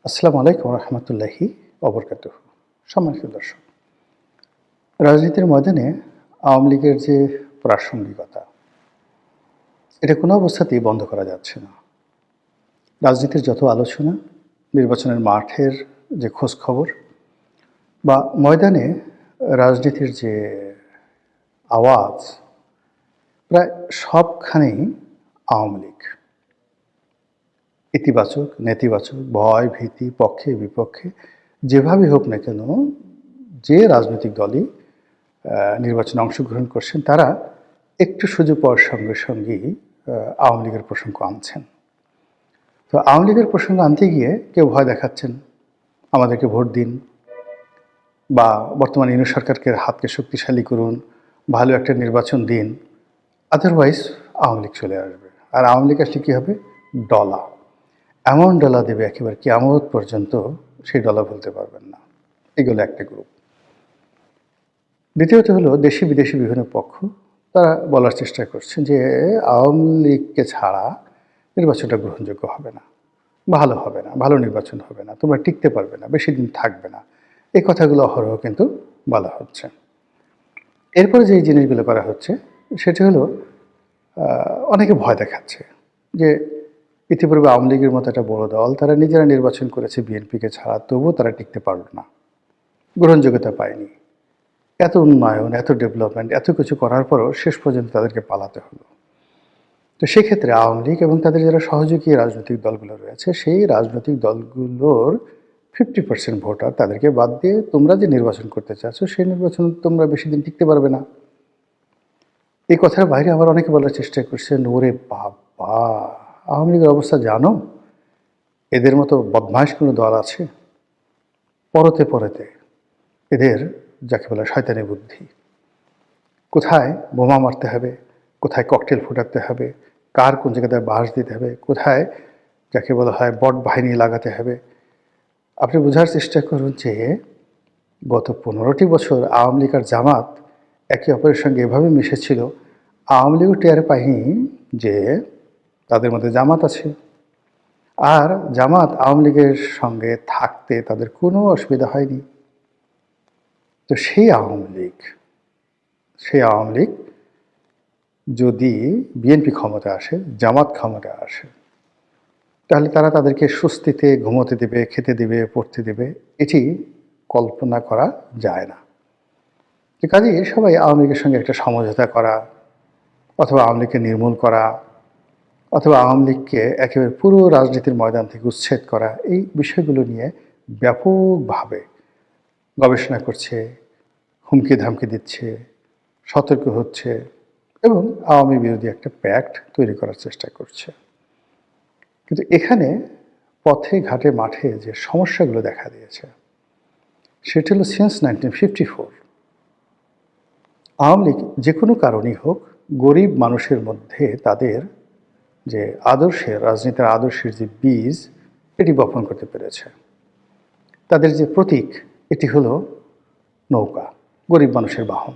আসসালামু আলাইকুম রহমতুল্লাহি অবরকাতুহ। সম্মানিত দর্শক, রাজনীতির ময়দানে আওয়ামী লীগের যে প্রাসঙ্গিকতা, এটা কোনো অবস্থাতেই বন্ধ করা যাচ্ছে না। রাজনীতির যত আলোচনা, নির্বাচনের মাঠের যে খোঁজ খবর বা ময়দানে রাজনীতির যে আওয়াজ, প্রায় সবখানেই আওয়ামী লীগ। ইতিবাচক, নেতিবাচক, ভয়, ভীতি, পক্ষে বিপক্ষে যেভাবেই হোক না কেন, যে রাজনৈতিক দলই নির্বাচনে অংশগ্রহণ করছেন, তারা একটু সুযোগ পাওয়ার সঙ্গে সঙ্গেই আওয়ামী লীগের প্রসঙ্গ আনছেন। তো আওয়ামী লীগের প্রসঙ্গ আনতে গিয়ে কেউ ভয় দেখাচ্ছেন, আমাদেরকে ভোট দিন, বা বর্তমান ইউনিট সরকারকে হাতকে শক্তিশালী করুন, ভালো একটা নির্বাচন দিন, আদারওয়াইজ আওয়ামী লীগ চলে আসবে। আর আওয়ামী লীগ আসলে কী হবে? ডলা, এমন ডলা দেবে একেবারে কিয়ামত পর্যন্ত সেই ডলা ভুলতে পারবেন না। এগুলো একটা গ্রুপ। দ্বিতীয়ত হলো দেশি বিদেশি বিভিন্ন পক্ষ, তারা বলার চেষ্টা করছেন যে আওয়ামী লীগকে ছাড়া নির্বাচনটা গ্রহণযোগ্য হবে না, ভালো হবে না, ভালো নির্বাচন হবে না, তোমরা টিকতে পারবে না, বেশি দিন থাকবে না। এই কথাগুলো অহরহ কিন্তু বলা হচ্ছে। এরপরে যে জিনিসগুলো করা হচ্ছে সেটা হলো অনেকে ভয় দেখাচ্ছে যে ইতিপূর্বে আওয়ামী লীগের মতো একটা বড় দল, তারা নিজেরা নির্বাচন করেছে বিএনপিকে ছাড়া, তবুও তারা টিকতে পারল না, গ্রহণযোগ্যতা পায়নি। এত উন্নয়ন, এত ডেভেলপমেন্ট, এত কিছু করার পরও শেষ পর্যন্ত তাদেরকে পালাতে হলো। তো সেক্ষেত্রে আওয়ামী লীগ এবং তাদের যারা সহযোগী রাজনৈতিক দলগুলো রয়েছে, সেই রাজনৈতিক দলগুলোর 50% ভোটার তাদেরকে বাদ দিয়ে তোমরা যে নির্বাচন করতে চাচ্ছ, সেই নির্বাচন তোমরা বেশি দিন টিকতে পারবে না। এই কথার বাইরে আবার অনেকে বলার চেষ্টা করছেন, ওরে বাবা, আওয়ামী লীগের অবস্থা জানো? এদের মতো বদমাইশ কোনো দল আছে? পরতে পরতে এদের যাকে বলে শয়তানি বুদ্ধি, কোথায় বোমা মারতে হবে, কোথায় ককটেল ফুটাতে হবে, কার কোন জায়গাতে বাঁশ দিতে হবে, কোথায় যাকে বলা হয় বট বাহিনী লাগাতে হবে। আপনি বোঝার চেষ্টা করুন যে গত 15টি বছর আওয়ামী লীগ আর জামাত একে অপরের সঙ্গে এভাবে মিশেছিল, আওয়ামী লীগও টের পায়নি যে তাদের মধ্যে জামাত আছে। আর জামাত আওয়ামী লীগের সঙ্গে থাকতে তাদের কোনো অসুবিধা হয়নি। তো সেই আওয়ামী লীগ যদি বিএনপি ক্ষমতায় আসে, জামাত ক্ষমতায় আসে, তাহলে তারা তাদেরকে স্বস্তিতে ঘুমোতে দেবে, খেতে দেবে, পড়তে দেবে, এটি কল্পনা করা যায় না। যে কাজেই সবাই আওয়ামী লীগের সঙ্গে একটা সমঝোতা করা, অথবা আওয়ামী লীগকে নির্মূল করা, অথবা আওয়ামী লীগকে একেবারে পুরো রাজনীতির ময়দান থেকে উচ্ছেদ করা, এই বিষয়গুলো নিয়ে ব্যাপকভাবে গবেষণা করছে, হুমকি ধামকি দিচ্ছে, সতর্ক হচ্ছে এবং আওয়ামী বিরোধী একটা প্যাক্ট তৈরি করার চেষ্টা করছে। কিন্তু এখানে পথে ঘাটে মাঠে যে সমস্যাগুলো দেখা দিয়েছে সেটা হলো সিন্স 1954 আওয়ামী লীগ যে কোনো কারণেই হোক গরিব মানুষের মধ্যে তাদের যে আদর্শের, রাজনীতির আদর্শের যে বীজ, এটি বপন করতে পেরেছে। তাদের যে প্রতীক, এটি হলো নৌকা, গরিব মানুষের বাহন।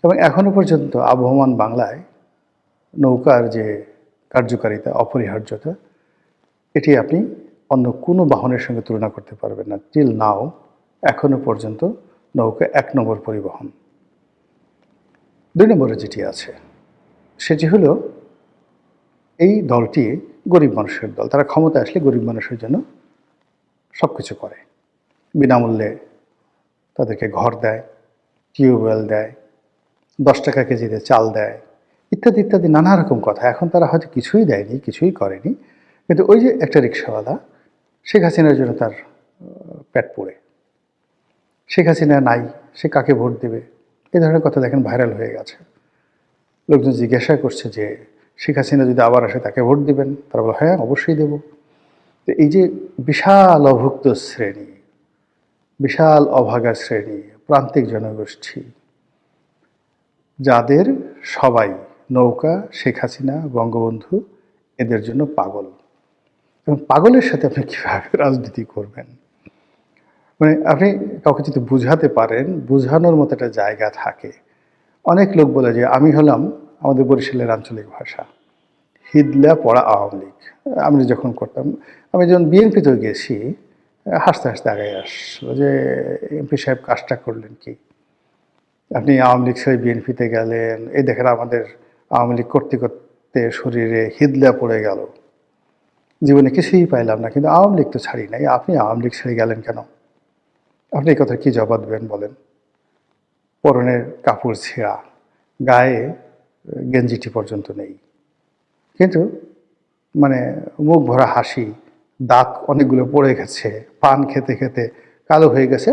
এবং এখনও পর্যন্ত আবহমান বাংলায় নৌকার যে কার্যকারিতা, অপরিহার্যতা, এটি আপনি অন্য কোনো বাহনের সঙ্গে তুলনা করতে পারবেন না। টিল নাও এখনও পর্যন্ত নৌকা 1 নম্বর পরিবহন। 2 নম্বরে যেটি আছে সেটি হলো এই দলটি গরিব মানুষের দল। তারা ক্ষমতায় আসলে গরিব মানুষের জন্য সব কিছু করে। বিনামূল্যে তাদেরকে ঘর দেয়, টিউবওয়েল দেয়, 10 টাকা কেজিতে চাল দেয়, ইত্যাদি ইত্যাদি নানা রকম কথা। এখন তারা হয়তো কিছুই দেয়নি, কিছুই করেনি, কিন্তু ওই যে একটা রিক্সাওয়ালা, শেখ হাসিনার জন্য তার পেট পোড়ে, শেখ হাসিনা নাই, সে কাকে ভোট দেবে, এই ধরনের কথা দেখেন ভাইরাল হয়ে গেছে। লোকজন জিজ্ঞাসা করছে যে শেখ হাসিনা যদি আবার আসে তাকে ভোট দিবেন? তারা বলে হ্যাঁ, অবশ্যই দেব। তো এই যে বিশাল অভুক্ত শ্রেণী, বিশাল অভাগা শ্রেণী, প্রান্তিক জনগোষ্ঠী, যাদের সবাই নৌকা, শেখ হাসিনা, বঙ্গবন্ধু, এদের জন্য পাগল। এবং পাগলের সাথে আপনি কীভাবে রাজনীতি করবেন? মানে আপনি কাউকে যদি বুঝাতে পারেন, বুঝানোর মতো একটা জায়গা থাকে। অনেক লোক বলে যে আমি হলাম, আমাদের বরিশালের আঞ্চলিক ভাষা, হিদলা পড়া আওয়ামী লীগ। আমরা যখন করতাম, আমি যখন বিএনপিতেও গেছি, হাসতে হাসতে আগে আসলো যে এমপি সাহেব কাজটা করলেন কি, আপনি আওয়ামী লীগ ছেড়ে বিএনপিতে গেলেন, এই দেখেন আমাদের আওয়ামী লীগ করতে করতে শরীরে হিদলা পড়ে গেল, জীবনে কিছুই পাইলাম না, কিন্তু আওয়ামী লীগ তো ছাড়ি নাই, আপনি আওয়ামী লীগ ছেড়ে গেলেন কেন? আপনি এই কথা কি জবাব দেবেন বলেন? পরনের কাপড় ছেঁড়া, গায়ে গেঞ্জিটি পর্যন্ত নেই, কিন্তু মানে মুখ ভরা হাসি, দাঁত অনেকগুলো পড়ে গেছে, পান খেতে খেতে কালো হয়ে গেছে,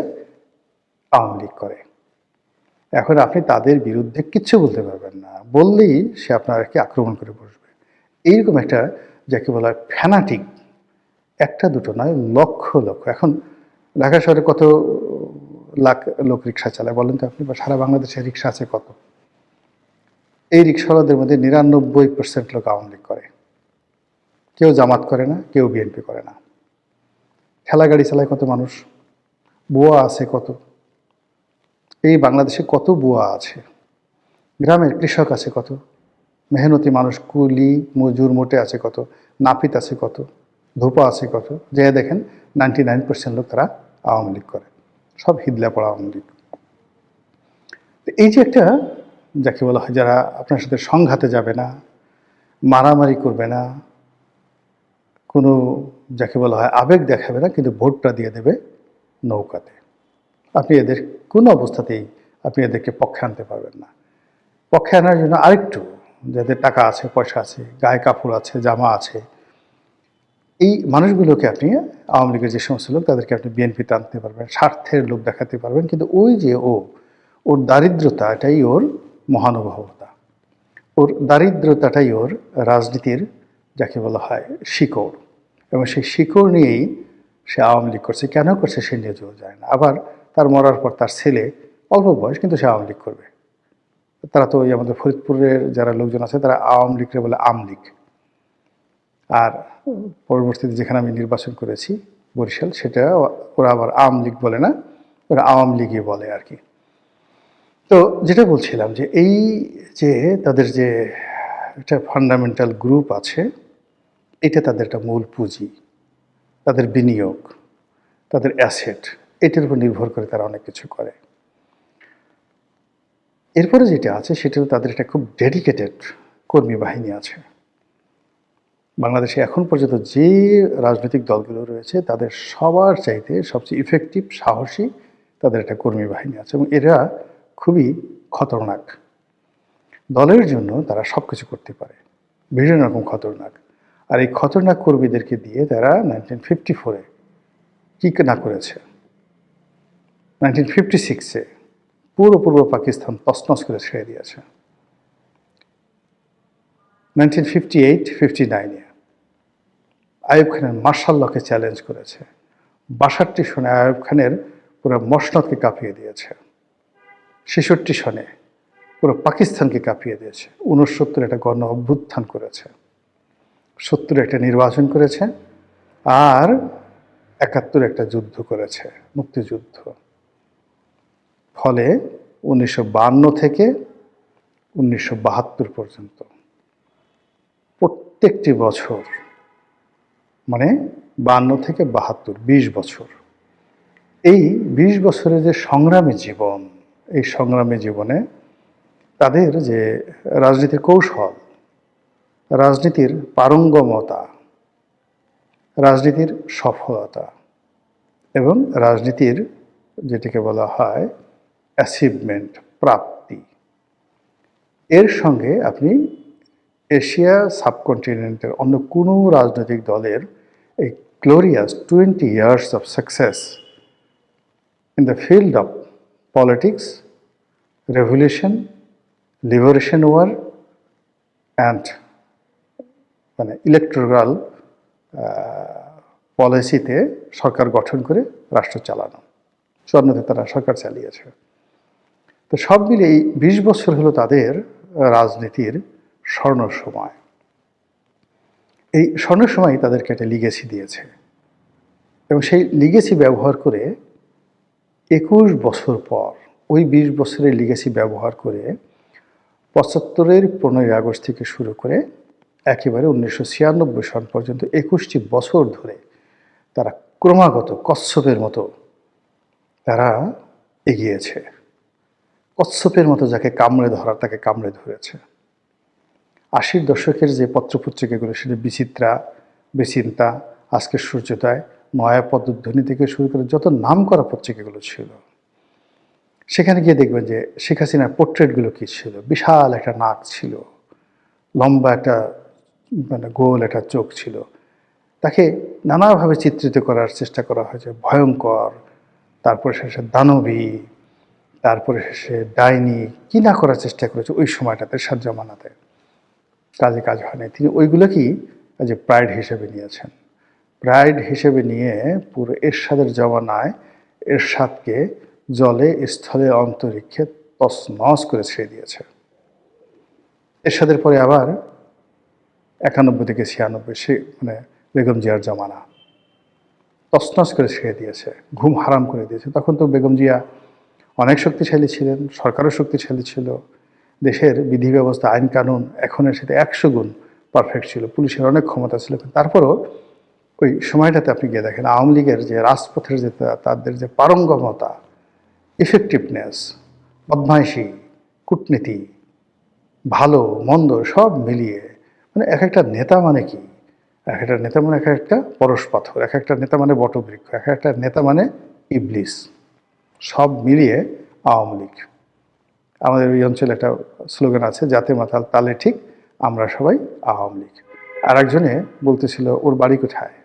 আওয়ামী লীগ করে। এখন আপনি তাদের বিরুদ্ধে কিচ্ছু বলতে পারবেন না, বললেই সে আপনাকে আক্রমণ করে বসবে। এইরকম একটা যাকে বলা হয় ফ্যানাটিক, একটা দুটো নয়, লক্ষ লক্ষ। এখন ঢাকা শহরে কত লাখ লোক রিক্সা চালায় বলেন তো আপনি, বা সারা বাংলাদেশে রিক্সা আছে কত? এই রিক্সাওয়ালাদের মধ্যে 99% লোক আওয়ামী লীগ করে, কেউ জামাত করে না, কেউ বিএনপি করে না। ঠেলা গাড়ি চালায় কত মানুষ, বুয়া আছে কত, এই বাংলাদেশে কত বুয়া আছে, গ্রামের কৃষক আছে কত, মেহনতি মানুষ কুলি মজুর মোটে আছে কত, নাপিত আছে কত, ধোপা আছে কত, যে দেখেন 99% লোক তারা আওয়ামী লীগ করে, সব হিদলা পড়া আওয়ামী লীগ। এই যে একটা যাকে বলা হয় যারা আপনার সাথে সংঘাতে যাবে না, মারামারি করবে না, কোনো যাকে বলা হয় আবেগ দেখাবে না, কিন্তু ভোটটা দিয়ে দেবে নৌকাতে, আপনি এদের কোনো অবস্থাতেই আপনি এদেরকে পক্ষে আনতে পারবেন না। পক্ষে আনার জন্য আরেকটু, যাদের টাকা আছে, পয়সা আছে, গায়ে কাপড় আছে, জামা আছে, এই মানুষগুলোকে আপনি আওয়ামী লীগের যে সমস্ত লোক তাদেরকে আপনি বিএনপিতে আনতে পারবেন, স্বার্থের লোক দেখাতে পারবেন, কিন্তু ওই যে ওর দারিদ্রতা, এটাই ওর মহানুভবতা, ওর দারিদ্রতাটাই ওর রাজনীতির যাকে বলা হয় শিকড়, এবং সেই শিকড় নিয়েই সে আওয়ামী লীগ করছে। কেন করছে সে নিজেও যায় না। আবার তার মরার পর তার ছেলে অল্প বয়স, কিন্তু সে আওয়ামী লীগ করবে। তারা তো ওই আমাদের ফরিদপুরের যারা লোকজন আছে তারা আওয়ামী লীগকে বলে আমলীগ। আর পরবর্তীতে যেখানে আমি নির্বাচন করেছি বরিশাল, সেটা ওরা আবার আওয়ামী লীগ বলে না, ওরা আওয়ামী লীগই বলে আর কি। তো যেটা বলছিলাম যে এই যে তাদের যে একটা ফান্ডামেন্টাল গ্রুপ আছে, এটা তাদের একটা মূল পুঁজি, তাদের বিনিয়োগ, তাদের অ্যাসেট, এটার উপর নির্ভর করে তারা অনেক কিছু করে। এরপরে যেটা আছে সেটা তাদের একটা খুব ডেডিকেটেড কর্মী বাহিনী আছে। বাংলাদেশে এখন পর্যন্ত যে রাজনৈতিক দলগুলো রয়েছে তাদের সবার চাইতে সবচেয়ে ইফেক্টিভ, সাহসী তাদের একটা কর্মী বাহিনী আছে, এবং এরা খুবই খতরনাক। দলের জন্য তারা সব কিছু করতে পারে, বিভিন্ন রকম খতরনাক। আর এই খতরনাক কর্মীদেরকে দিয়ে তারা 1954-এ কী না করেছে, 1956-এ পুরো পূর্ব পাকিস্তান তছনছ করে ছেড়ে দিয়েছে, 1958-59-এ আইয়ুব খানের মার্শাল লকে চ্যালেঞ্জ করেছে, 62 সনে আইয়ুব খানের পুরো মসনদকে কাঁপিয়ে দিয়েছে, 66 সনে পুরো পাকিস্তানকে কাঁপিয়ে দিয়েছে, 69 একটা গণ অভ্যুত্থান করেছে, 70 একটা নির্বাচন করেছে, আর 71 একটা যুদ্ধ করেছে, মুক্তিযুদ্ধ। ফলে 1952 থেকে 1972 পর্যন্ত প্রত্যেকটি বছর, মানে 52 থেকে 72, 20 বছর, এই 20 বছরের যে সংগ্রামী জীবন, এই সংগ্রামী জীবনে তাদের যে রাজনীতির কৌশল, রাজনীতির পারঙ্গমতা, রাজনীতির সফলতা এবং রাজনীতির যেটাকে বলা হয় অ্যাচিভমেন্ট, প্রাপ্তি, এর সঙ্গে আপনি এশিয়া সাবকন্টিনেন্টের অন্য কোনো রাজনৈতিক দলের এই glorious 20 years of success in the field of politics, revolution, liberation war and মানে ইলেকটোরাল পলিসিতে সরকার গঠন করে রাষ্ট্র চালানো, 54-তে তারা সরকার চালিয়েছে। তো সব মিলে এই 20 বছর হলো তাদের রাজনীতির স্বর্ণ সময়। এই স্বর্ণ সময় তাদেরকে একটা লিগেসি দিয়েছে, এবং সেই লিগেসি ব্যবহার করে 21 বছর পর, ওই 20 বছরের লিগেসি ব্যবহার করে 75-এর 15ই আগস্ট থেকে শুরু করে একেবারে 1996 সন পর্যন্ত 21টি বছর ধরে তারা ক্রমাগত কচ্ছপের মতো তারা এগিয়েছে। কচ্ছপের মতো যাকে কামড়ে ধরার তাকে কামড়ে ধরেছে। 80-র দশকের যে পত্রপত্রিকাগুলো, সেটা বিচিত্রা, বেচিন্তা, আজকের সূর্যোদয়, নয়া পদধ্বনি থেকে শুরু করে যত নাম করা পত্রিকাগুলো ছিল, সেখানে গিয়ে দেখবেন যে শেখ হাসিনার পোর্ট্রেটগুলো কী ছিল। বিশাল একটা নাক ছিল, লম্বা একটা গোল একটা চোখ ছিল। তাকে নানাভাবে চিত্রিত করার চেষ্টা করা হয়েছে, ভয়ঙ্কর, তারপরে শেষে দানবী, তারপরে শেষে ডাইনি, কি না করার চেষ্টা করেছে ওই সময়টাতে, এরশাদ জামানাতে। কাজ হয়নি। তিনি ওইগুলোকেই যে প্রাইড হিসেবে নিয়েছেন। প্রাইড হিসেবে নিয়ে পুরো এরশাদের জমানায় এরশাদকে জলে, স্থলে, অন্তরিক্ষে তছনছ করে ছেড়ে দিয়েছে। এরশাদের পরে আবার 91 থেকে 96 সে বেগম জিয়ার জমানা, তছনছ করে ছেড়ে দিয়েছে, ঘুম হারাম করে দিয়েছে। তখন তো বেগম জিয়া অনেক শক্তিশালী ছিলেন, সরকারও শক্তিশালী ছিল, দেশের বিধি ব্যবস্থা, আইন কানুন এখনের সাথে 100 গুণ পারফেক্ট ছিল, পুলিশের অনেক ক্ষমতা ছিল। তারপরও ওই সময়টাতে আপনি গিয়ে দেখেন আওয়ামী লীগের যে রাজপথের যে তাদের যে পারঙ্গমতা, ইফেক্টিভনেস, বদমাইশি, কূটনীতি, ভালো মন্দ সব মিলিয়ে, এক একটা নেতা মানে কি, এক একটা নেতা মানে এক একটা পরশ পাথর, এক একটা নেতা মানে বটবৃক্ষ, এক একটা নেতা মানে ইবলিস, সব মিলিয়ে আওয়ামী লীগ। আমাদের এই অঞ্চলে একটা স্লোগান আছে, জাতে মাতাল তালে ঠিক, আমরা সবাই আওয়ামী লীগ। আর একজনে বলতেছিল ওর বাড়ি কোথায়,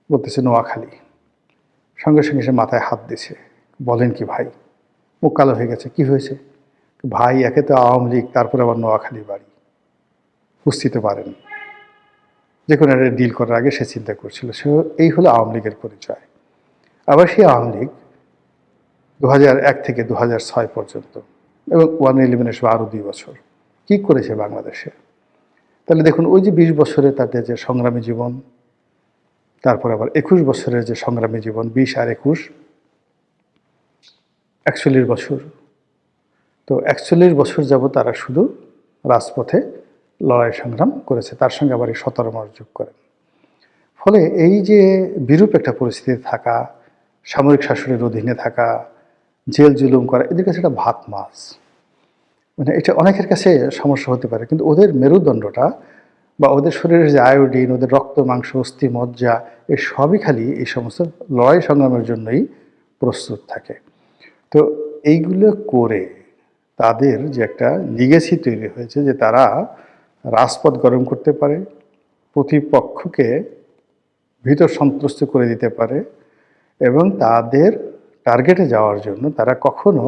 বলতেছে নোয়াখালী। সঙ্গে সঙ্গে সে মাথায় হাত দিছে, বলেন কি ভাই, মুখ কালো হয়ে গেছে, কি হয়েছে? ভাই, একে তো আওয়ামী লীগ, তারপরে আবার নোয়াখালী বাড়ি, বুঝতে পারেন। যে কোনো একটা ডিল করার আগে সে চিন্তা করছিল। সে এই হলো আওয়ামী লীগের পরিচয়। আবার সেই আওয়ামী লীগ 2001 থেকে 2006 পর্যন্ত, এবং 111 আরও 2 বছর কি করেছে বাংলাদেশে। তাহলে দেখুন, ওই যে 20 বছরে তাদের যে সংগ্রামী জীবন, তারপর আবার 21 বছরের যে সংগ্রামী জীবন, 20 আর 21, 41 বছর। তো 41 বছর যাবত তারা শুধু রাজপথে লড়াই সংগ্রাম করেছে, তার সঙ্গে আবার এই 17 মাস যোগ করেন। ফলে এই যে বিরূপ একটা পরিস্থিতি থাকা, সামরিক শাসনের অধীনে থাকা, জেল জুলুম করা, এদের কাছে এটা ভাত মাছ। এটা অনেকের কাছে সমস্যা হতে পারে, কিন্তু ওদের মেরুদণ্ডটা বা ওদের শরীরের যে আয়োডিন, ওদের রক্ত, মাংস, অস্থি, মজ্জা, এই সবই খালি এই সমস্ত লড়াই সংগ্রামের জন্যই প্রস্তুত থাকে। তো এইগুলো করে তাদের যে একটা লিগেসি তৈরি হয়েছে, যে তারা রাজপথ গরম করতে পারে, প্রতিপক্ষকে ভীত সন্ত্রস্ত করে দিতে পারে, এবং তাদের টার্গেটে যাওয়ার জন্য তারা কখনো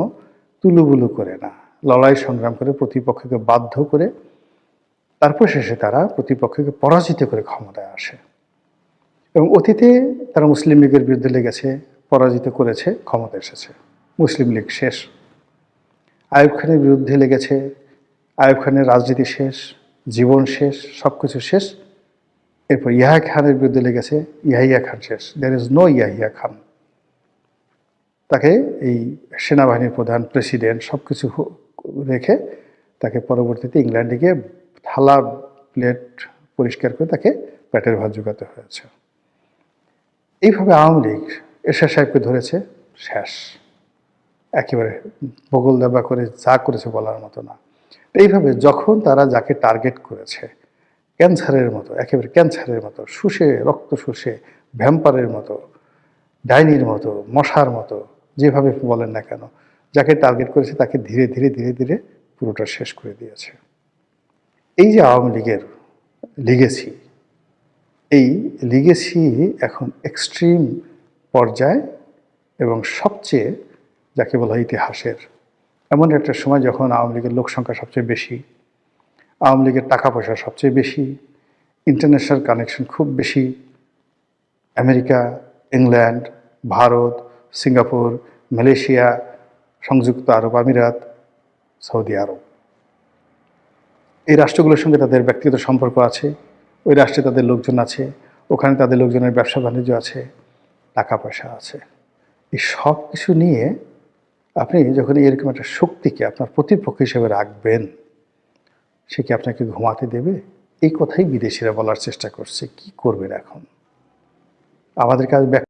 তুলুবুলু করে না, লড়াই সংগ্রাম করে প্রতিপক্ষকে বাধ্য করে তারপর শেষে তারা প্রতিপক্ষকে পরাজিত করে ক্ষমতায় আসে। এবং অতীতে তারা মুসলিম লীগের বিরুদ্ধে লেগেছে, পরাজিত করেছে, ক্ষমতা এসেছে, মুসলিম লীগ শেষ। আইয়ুব খানের বিরুদ্ধে লেগেছে, আইয়ুব খানের রাজনীতি শেষ, জীবন শেষ, সব কিছু শেষ। এরপর ইয়াহিয়া খানের বিরুদ্ধে লেগেছে, ইয়াহিয়া খান শেষ, there is no Yahya Khan. তাকে এই সেনাবাহিনীর প্রধান, প্রেসিডেন্ট সব কিছু রেখে তাকে পরবর্তীতে ইংল্যান্ডে গিয়ে থালা প্লেট পরিষ্কার করে তাকে পেটের ভাত জোগাতে হয়েছে। এইভাবে আওয়ামী লীগ এরশাদ সাহেবকে ধরেছে, শেষ, একেবারে বগল দাবা করে যা করেছে বলার মতো না। এইভাবে যখন তারা যাকে টার্গেট করেছে, ক্যান্সারের মতো, একেবারে ক্যান্সারের মতো শুষে, রক্ত শুষে, ভ্যাম্পারের মতো, ডাইনির মতো, মশার মতো, যেভাবে বলেন না কেন, যাকে টার্গেট করেছে তাকে ধীরে ধীরে ধীরে ধীরে পুরোটা শেষ করে দিয়েছে। এই যে আওয়ামী লীগের লিগেসি, এই লিগেসি এখন এক্সট্রিম পর্যায়ে, এবং সবচেয়ে যাকে বলা হয় ইতিহাসের এমন একটা সময়, যখন আওয়ামী লীগের লোক সংখ্যা সবচেয়ে বেশি, আওয়ামী লীগের টাকা পয়সা সবচেয়ে বেশি, ইন্টারন্যাশনাল কানেকশন খুব বেশি, America, England, Bharat, Singapore, Malaysia, সংযুক্ত আরব আমিরাত, সৌদি আরব, এই রাষ্ট্রগুলোর সঙ্গে তাদের ব্যক্তিগত সম্পর্ক আছে, ওই রাষ্ট্রে তাদের লোকজন আছে, ওখানে তাদের লোকজনের ব্যবসা বাণিজ্য আছে, টাকা পয়সা আছে। এই সব কিছু নিয়ে আপনি যখন এরকম একটা শক্তিকে আপনার প্রতিপক্ষ হিসেবে রাখবেন, সে কি আপনাকে ঘুমাতে দেবে? এই কথাই বিদেশিরা বলার চেষ্টা করছে। কি করবেন এখন? আমাদের কাজ